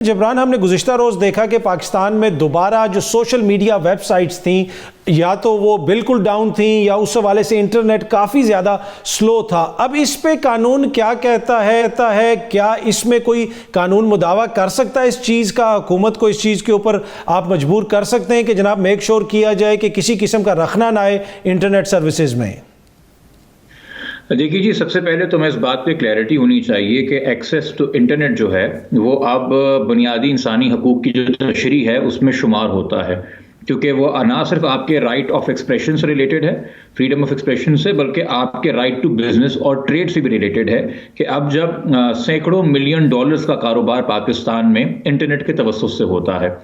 जबरान, हमने गुज़िश्ता रोज़ देखा कि पाकिस्तान में दोबारा जो सोशल मीडिया वेबसाइट्स थी या तो वो बिल्कुल डाउन थी या उस हवाले से इंटरनेट काफ़ी ज़्यादा स्लो था। अब इस पे कानून क्या कहता है क्या इसमें कोई कानून मुदावा कर सकता है इस चीज़ का? हुकूमत को इस चीज़ के ऊपर आप मजबूर कर सकते हैं कि जनाब मेक श्योर किया जाए कि किसी किस्म का रखना ना आए इंटरनेट सर्विसेज में? देखिए जी, सबसे पहले तो मैं इस बात पे क्लैरिटी होनी चाहिए कि एक्सेस टू इंटरनेट जो है वो अब बुनियादी इंसानी हकूक़ की जो तशरीह है उसमें शुमार होता है, क्योंकि वो ना सिर्फ आपके राइट ऑफ एक्सप्रेशन से रिलेटेड है, फ्रीडम ऑफ एक्सप्रेशन से, बल्कि आपके राइट टू बिजनेस और ट्रेड से भी रिलेटेड है कि अब जब सैकड़ों मिलियन डॉलर्स का कारोबार पाकिस्तान में इंटरनेट के तवस्सुस से होता है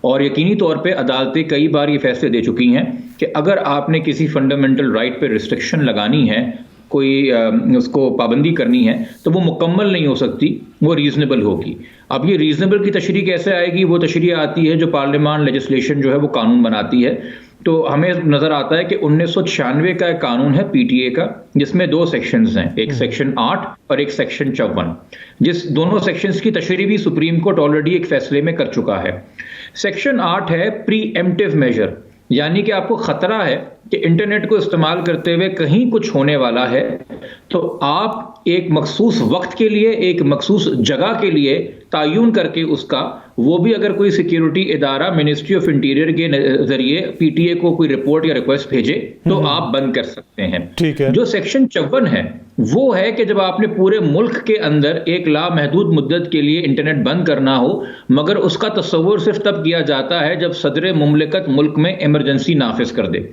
और यकीनी तौर पे अदालतें कई बार ये फैसले दे चुकी हैं कि अगर आपने किसी फंडामेंटल राइट पे रिस्ट्रिक्शन लगानी है, कोई उसको पाबंदी करनी है, तो वो मुकम्मल नहीं हो सकती, वो रीजनेबल होगी। अब ये रीजनेबल की तशरीह कैसे आएगी? वो तशरीह आती है जो पार्लियामान लेजिस्लेशन जो है वो कानून बनाती है। तो हमें नजर आता है कि 1996 का एक कानून है पीटीए का, जिसमें 2 सेक्शंस हैं, एक सेक्शन 8 और एक सेक्शन 54, जिस दोनों सेक्शंस की तशरीह भी सुप्रीम कोर्ट ऑलरेडी एक फैसले में कर चुका है। सेक्शन 8 है प्री एम्प्टिव मेजर, यानी कि आपको खतरा है कि इंटरनेट को इस्तेमाल करते हुए कहीं कुछ होने वाला है, तो आप एक मखसूस वक्त के लिए, एक मखसूस जगह के लिए तायुन करके उसका, वो भी अगर कोई सिक्योरिटी इदारा मिनिस्ट्री ऑफ इंटीरियर के जरिए पीटीए को कोई रिपोर्ट या रिक्वेस्ट भेजे तो आप बंद कर सकते हैं। ठीक है। जो सेक्शन 54 है वो है कि जब आपने पूरे मुल्क के अंदर एक लामहदूद मुद्दत के लिए इंटरनेट बंद करना हो, मगर उसका तस्वुर सिर्फ तब किया जाता है जब सदर मुमलिकत मुल्क में इमरजेंसी नाफिज कर दे।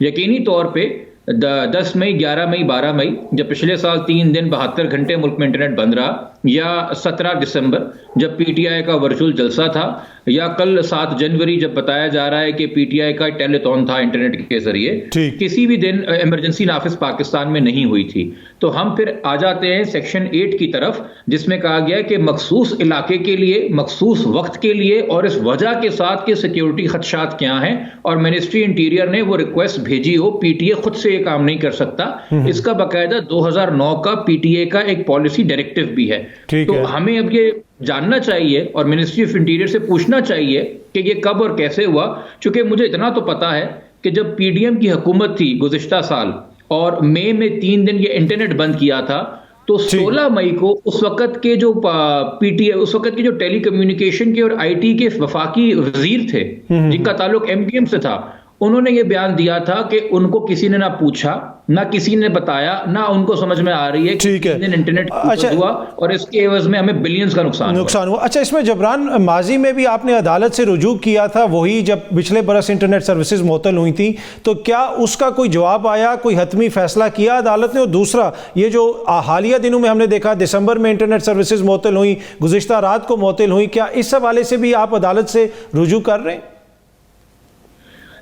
यकीनी तौर पे 10 मई, 11 मई, 12 मई, जब पिछले साल 3 दिन 72 घंटे मुल्क में इंटरनेट बंद रहा, या 17 दिसंबर जब पीटीआई का वर्चुअल जलसा था, या कल 7 जनवरी जब बताया जा रहा है कि पीटीआई का टेलीथॉन था इंटरनेट के जरिए, किसी भी दिन इमरजेंसी नाफिज पाकिस्तान में नहीं हुई थी। तो हम फिर आ जाते हैं सेक्शन 8 की तरफ, जिसमें कहा गया है कि मखसूस इलाके के लिए, मखसूस वक्त के लिए और इस वजह के साथ कि सिक्योरिटी खदशात क्या हैं, और मिनिस्ट्री इंटीरियर ने वो रिक्वेस्ट भेजी हो, पीटीए खुद से ये काम नहीं कर सकता। इसका बाकायदा 2009 का पीटीए का एक पॉलिसी डायरेक्टिव भी है। तो हमें अब ये जानना चाहिए और मिनिस्ट्री ऑफ इंटीरियर से पूछना चाहिए कि ये कब और कैसे हुआ, क्योंकि मुझे इतना तो पता है कि जब पीडीएम की हुकूमत थी गुज़िश्ता साल और मई में 3 दिन ये इंटरनेट बंद किया था, तो 16 मई को उस वक्त के जो पीटीए, उस वक्त के जो टेली कम्युनिकेशन के और आईटी के वफाकी वजीर थे जिनका ताल्लुक एमपीएम से था, उन्होंने ये बयान दिया था कि उनको किसी ने ना पूछा, ना किसी ने बताया, ना उनको समझ में आ रही है कि दिन इंटरनेट हुआ और इसके एवज में हमें बिलियंस का नुकसान हुआ। अच्छा, इसमें जबरान, माजी में भी आपने अदालत से रुजू किया था, वही जब पिछले बरस इंटरनेट सर्विसेज मुअत्तल हुई थी, तो क्या उसका कोई जवाब आया, कोई हतमी फैसला किया अदालत ने? और दूसरा, ये जो हालिया दिनों में हमने देखा दिसंबर में इंटरनेट सर्विसेज मुअत्तल हुई, गुज़िश्ता रात को मुअत्तल हुई, क्या इस हवाले से भी आप अदालत से रुजू कर रहे हैं?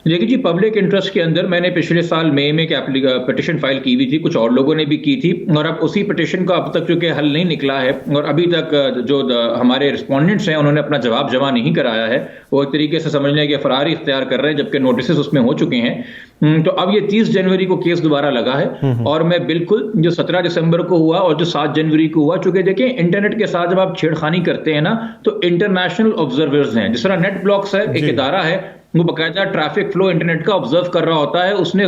देखिए जी, पब्लिक इंटरेस्ट के अंदर मैंने पिछले साल मई में पिटिशन फाइल की हुई थी, कुछ और लोगों ने भी की थी, और अब उसी पिटिशन का अब तक चूंकि हल नहीं निकला है और अभी तक जो हमारे रिस्पोंडेंट्स हैं उन्होंने अपना जवाब जमा नहीं कराया है, वो एक तरीके से समझने के फरारी इख्तियार कर रहे हैं, जबकि नोटिस उसमें हो चुके हैं। तो अब ये 30 जनवरी को केस दोबारा लगा है और मैं बिल्कुल जो 17 दिसंबर को हुआ और जो 7 जनवरी को हुआ, चूंकि देखिए इंटरनेट के साथ जब आप छेड़खानी करते हैं ना, तो इंटरनेशनल ऑब्जर्वर्स हैं, जिस तरह नेट ब्लॉक्स है, एक इदारा है, वो बाकायदा ट्रैफिक फ्लो इंटरनेट का ऑब्जर्व कर रहा होता है, उसने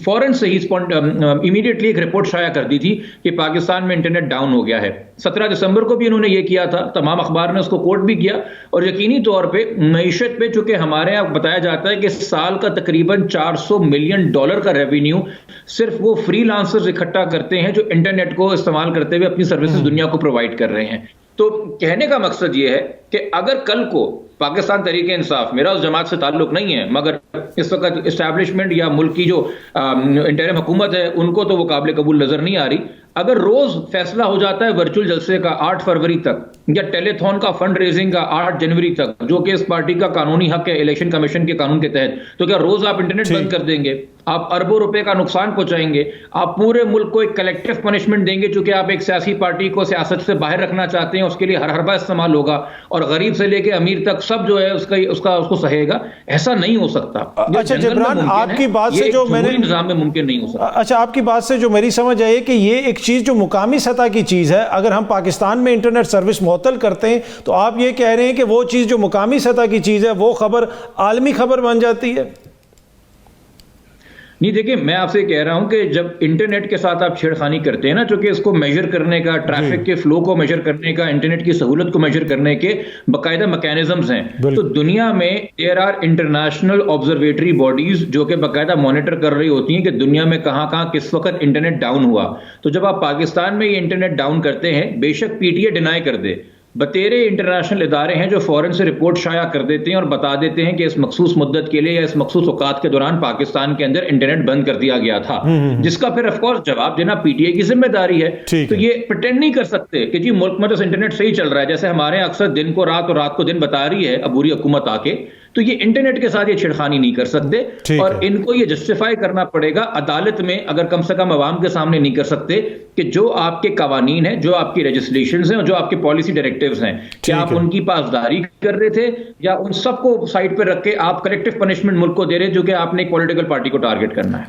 फौरन से ही इमीडिएटली एक रिपोर्ट शाया कर दी थी कि पाकिस्तान में इंटरनेट डाउन हो गया है। 17 दिसंबर को भी इन्होंने ये किया था, तमाम अखबार ने उसको कोट भी किया। और यकीनी तौर पे मईशत पे, चूंकि हमारे यहाँ बताया जाता है कि साल का तकरीबन $400 मिलियन का रेवेन्यू सिर्फ वो फ्रीलांसर्स इकट्ठा करते हैं जो इंटरनेट को इस्तेमाल करते हुए अपनी सर्विसेज दुनिया को प्रोवाइड कर रहे हैं। तो कहने का मकसद ये है कि अगर कल को पाकिस्तान तहरीक इंसाफ, मेरा उस जमात से ताल्लुक नहीं है, मगर इस वक्त इस्टेब्लिशमेंट या मुल्क की जो इंटरिम हुकूमत है उनको तो वो काबिल कबूल नजर नहीं आ रही, अगर रोज फैसला हो जाता है वर्चुअल जलसे का 8 फरवरी तक या टेलीथॉन का फंड रेजिंग का 8 जनवरी तक, जो कि इस पार्टी का कानूनी हक है इलेक्शन कमीशन के कानून के तहत, तो क्या रोज आप इंटरनेट बंद कर देंगे? आप अरबों रुपए का नुकसान पहुंचाएंगे, आप पूरे मुल्क को एक कलेक्टिव पनिशमेंट देंगे, चूंकि आप एक सियासी पार्टी को सियासत से बाहर रखना चाहते हैं, उसके लिए हर हरबा इस्तेमाल होगा और गरीब से लेके अमीर तक सब जो है उसको सहेगा। ऐसा नहीं हो सकता। अच्छा जबरान, आपकी बात से जो मैंने निजाम में मुमकिन नहीं हो सकता। अच्छा, आपकी बात से जो मेरी समझ आई कि ये एक चीज जो मुकामी सतह की चीज है, अगर हम पाकिस्तान में इंटरनेट सर्विस मुअत्तल करते हैं, तो आप ये कह रहे हैं कि वो चीज़ जो मुकामी सतह की चीज़ है वो खबर आलमी खबर बन जाती है? नहीं, देखिए, मैं आपसे कह रहा हूं कि जब इंटरनेट के साथ आप छेड़खानी करते हैं ना, चूंकि इसको मेजर करने का, ट्रैफिक के फ्लो को मेजर करने का, इंटरनेट की सहूलत को मेजर करने के बाकायदा मैकेनिज्म्स हैं, तो दुनिया में there are international observatory bodies जो कि बाकायदा मॉनिटर कर रही होती हैं कि दुनिया में कहां कहां किस वक्त इंटरनेट डाउन हुआ। तो जब आप पाकिस्तान में ये इंटरनेट डाउन करते हैं, बेशक पीटीए डिनाई कर दे, बतेरे इंटरनेशनल इदारे हैं जो फौरन से रिपोर्ट शाया कर देते हैं और बता देते हैं कि इस मखसूस मुद्दत के लिए या इस मखसूस औकात के दौरान पाकिस्तान के अंदर इंटरनेट बंद कर दिया गया था, जिसका फिर ऑफकोर्स जवाब देना पीटीए की जिम्मेदारी है। तो ये प्रिटेंड नहीं कर सकते कि जी मुल्क में तो इंटरनेट सही चल रहा है, जैसे हमारे अक्सर दिन को रात और रात को दिन बता रही है अबूरी हुकूमत आके। तो ये इंटरनेट के साथ ये छेड़खानी नहीं कर सकते और इनको ये जस्टिफाई करना पड़ेगा अदालत में, अगर कम से कम अवाम के सामने नहीं कर सकते कि जो आपके कवानीन हैं, जो आपकी रजिस्ट्रेशंस हैं और जो आपके पॉलिसी डायरेक्टिव्स हैं, क्या आप उनकी पासदारी कर रहे थे या उन सबको साइड पर रख के आप कलेक्टिव पनिशमेंट मुल्क को दे रहे जो कि आपने एक पॉलिटिकल पार्टी को टारगेट करना है।